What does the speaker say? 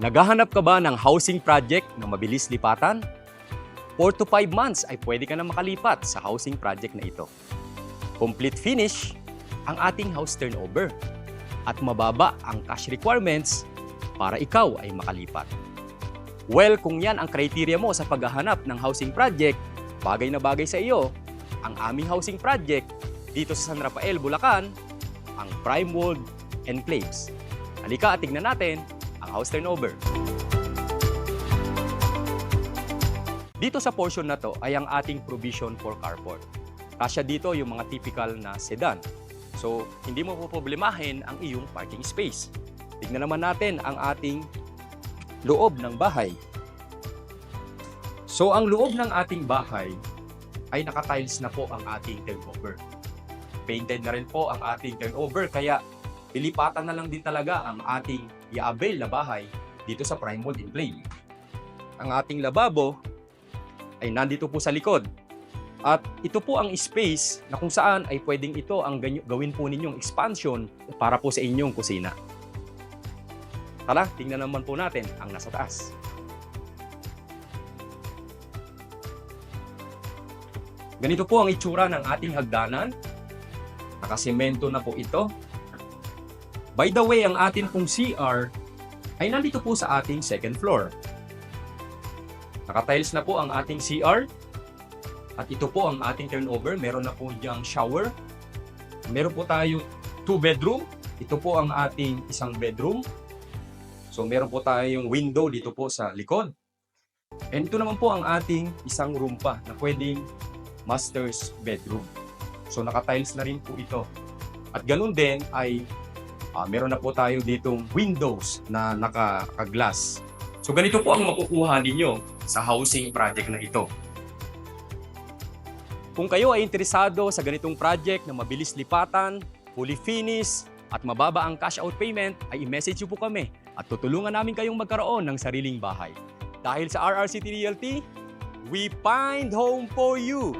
Naghahanap ka ba ng housing project na mabilis lipatan? 4 to 5 months ay pwede ka na makalipat sa housing project na ito. Complete finish ang ating house turnover at mababa ang cash requirements para ikaw ay makalipat. Well, kung yan ang criteria mo sa paghahanap ng housing project, bagay na bagay sa iyo ang aming housing project dito sa San Rafael, Bulacan, ang Prime World Enclaves. Halika at tignan natin ang house turnover. Dito sa portion na to ay ang ating provision for carport. Kasya dito yung mga typical na sedan. So, hindi mo poproblemahin ang iyong parking space. Tignan naman natin ang ating loob ng bahay. So, ang loob ng ating bahay ay naka-tiles na po ang ating turnover. Painted na rin po ang ating turnover, kaya pilipatan na lang din talaga ang ating i-avail na bahay dito sa Prime World Enclave. Ang ating lababo ay nandito po sa likod. At ito po ang space na kung saan ay pwedeng ito ang gawin po ninyong expansion para po sa inyong kusina. Tara, tingnan naman po natin ang nasa taas. Ganito po ang itsura ng ating hagdanan. Nakasemento na po ito. By the way, ang atin pong CR ay nandito po sa ating second floor. Naka-tiles na po ang ating CR. At ito po ang ating turnover. Meron na po diyang shower. Meron po tayo 2 bedroom. Ito po ang ating isang bedroom. So meron po tayong window dito po sa likod. And ito naman po ang ating isang room pa na pwedeng master's bedroom. So naka-tiles na rin po ito. At ganun din ay meron na po tayo ditong windows na naka-glass. So ganito po ang makukuha ninyo sa housing project na ito. Kung kayo ay interesado sa ganitong project na mabilis lipatan, fully finished, at mababa ang cash out payment, ay i-message nyo po kami at tutulungan namin kayong magkaroon ng sariling bahay. Dahil sa RRCT Realty, we find home for you!